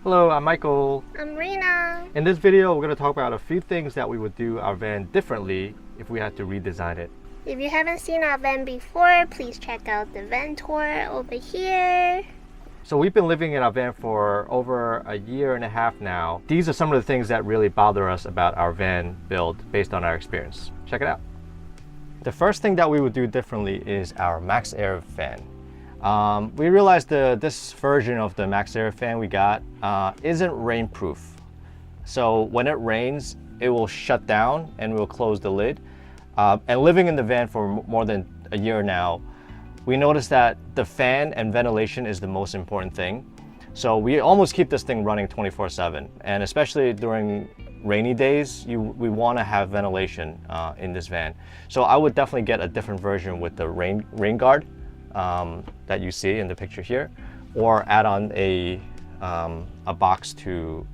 Hello, I'm Michael. I'm Rena. In this video, we're going to talk about a few things that we would do our van differently if we had to redesign it. If you haven't seen our van before, please check out the van tour over here. So we've been living in our van for over a year and a half now. These are some of the things that really bother us about our van build based on our experience. Check it out. The first thing that we would do differently is our Max Air fan. We realized this version of the Max Air fan we got isn't rainproof. So when it rains, it will shut down and we'll close the lid. And living in the van for more than a year now, we noticed that the fan and ventilation is the most important thing. So we almost keep this thing running 24/7. And especially during rainy days, we want to have ventilation in this van. So I would definitely get a different version with the rain guard that you see in the picture here, or add on a box to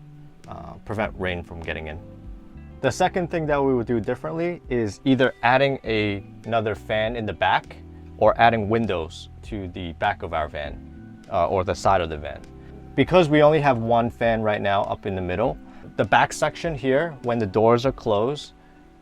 prevent rain from getting in. The second thing that we would do differently is either adding another fan in the back or adding windows to the back of our van or the side of the van. Because we only have one fan right now up in the middle, the back section here, when the doors are closed,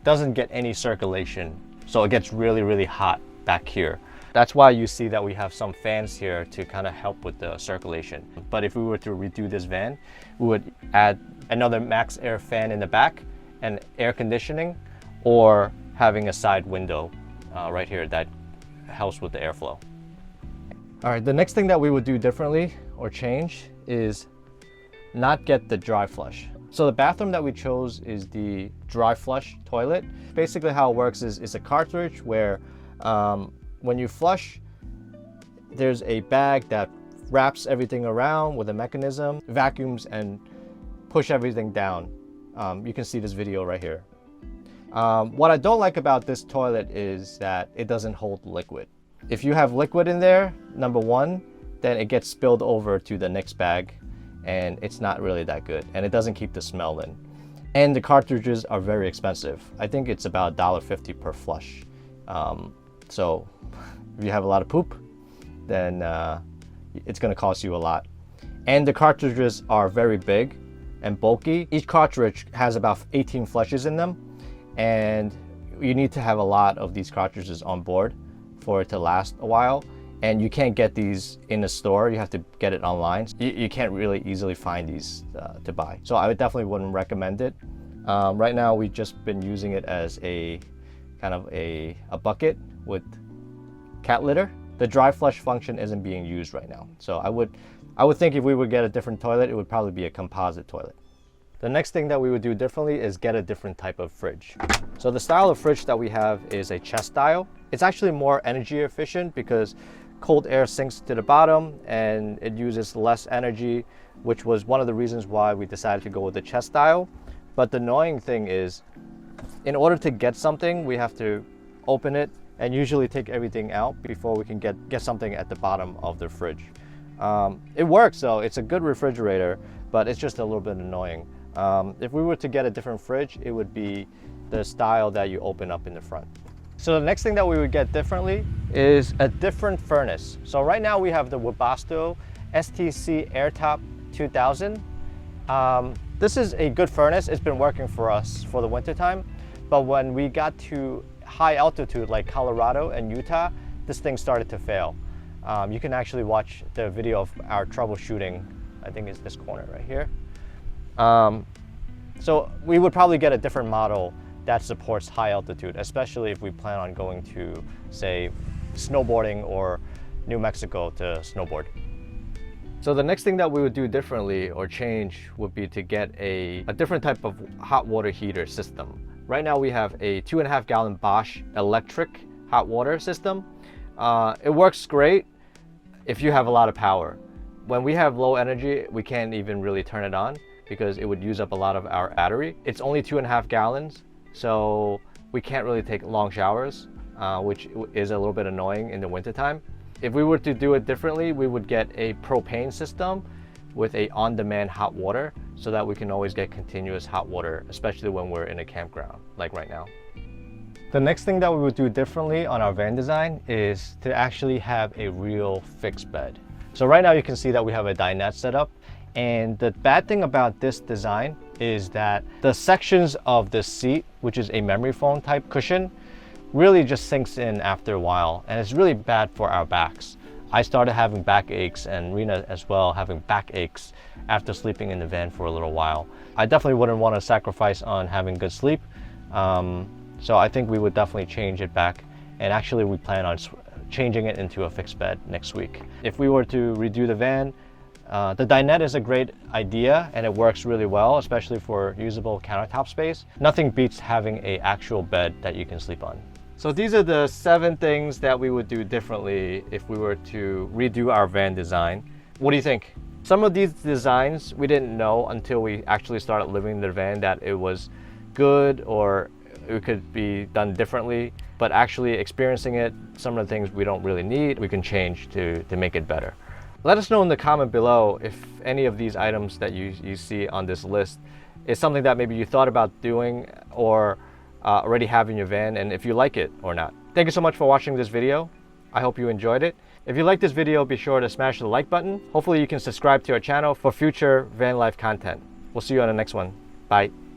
doesn't get any circulation. So it gets really, really hot back here. That's why you see that we have some fans here to kind of help with the circulation. But if we were to redo this van, we would add another Max Air fan in the back and air conditioning, or having a side window right here that helps with the airflow. All right, the next thing that we would do differently or change is not get the dry flush. So the bathroom that we chose is the dry flush toilet. Basically how it works is it's a cartridge where when you flush, there's a bag that wraps everything around with a mechanism, vacuums and push everything down. You can see this video right here. What I don't like about this toilet is that it doesn't hold liquid. If you have liquid in there, number one, then it gets spilled over to the next bag and it's not really that good, and it doesn't keep the smell in. And the cartridges are very expensive. I think it's about $1.50 per flush. So if you have a lot of poop, then it's going to cost you a lot. And the cartridges are very big and bulky. Each cartridge has about 18 flushes in them, and you need to have a lot of these cartridges on board for it to last a while. And you can't get these in the store, you have to get it online. You can't really easily find these to buy. So I definitely wouldn't recommend it. Right now we've just been using it as a kind of a bucket with cat litter. The dry flush function isn't being used right now. So I would think if we would get a different toilet, it would probably be a composite toilet. The next thing that we would do differently is get a different type of fridge. So the style of fridge that we have is a chest style. It's actually more energy efficient because cold air sinks to the bottom and it uses less energy, which was one of the reasons why we decided to go with the chest style. But the annoying thing is, in order to get something, we have to open it and usually take everything out before we can get something at the bottom of the fridge. It works though, it's a good refrigerator, but it's just a little bit annoying. If we were to get a different fridge, it would be the style that you open up in the front. So the next thing that we would get differently is a different furnace. So right now we have the Webasto STC Airtop 2000. This is a good furnace. It's been working for us for the winter time, but when we got to high altitude like Colorado and Utah, this thing started to fail. You can actually watch the video of our troubleshooting. I think it's this corner right here. So we would probably get a different model that supports high altitude, especially if we plan on going to, say, snowboarding or New Mexico to snowboard. So the next thing that we would do differently or change would be to get a different type of hot water heater system. Right now we have a 2.5 gallon Bosch electric hot water system. It works great if you have a lot of power. When we have low energy, we can't even really turn it on because it would use up a lot of our battery. It's only 2.5 gallons, so we can't really take long showers, which is a little bit annoying in the wintertime. If we were to do it differently, we would get a propane system with a on-demand hot water so that we can always get continuous hot water, especially when we're in a campground, like right now. The next thing that we would do differently on our van design is to actually have a real fixed bed. So right now you can see that we have a dinette set up, And the bad thing about this design is that the sections of the seat, which is a memory foam type cushion, really just sinks in after a while, and it's really bad for our backs. I started having back aches, and Rena as well having back aches after sleeping in the van for a little while. I definitely wouldn't want to sacrifice on having good sleep, so I think we would definitely change it back, and actually we plan on changing it into a fixed bed next week. If we were to redo the van, the dinette is a great idea and it works really well, especially for usable countertop space. Nothing beats having an actual bed that you can sleep on. So these are the 7 things that we would do differently if we were to redo our van design. What do you think? Some of these designs we didn't know until we actually started living in the van that it was good or it could be done differently, but actually experiencing it, some of the things we don't really need, we can change to make it better. Let us know in the comment below if any of these items that you see on this list is something that maybe you thought about doing or already have in your van, and if you like it or not. Thank you so much for watching this video. I hope you enjoyed it. If you like this video, be sure to smash the like button. Hopefully you can subscribe to our channel for future van life content. We'll see you on the next one. Bye.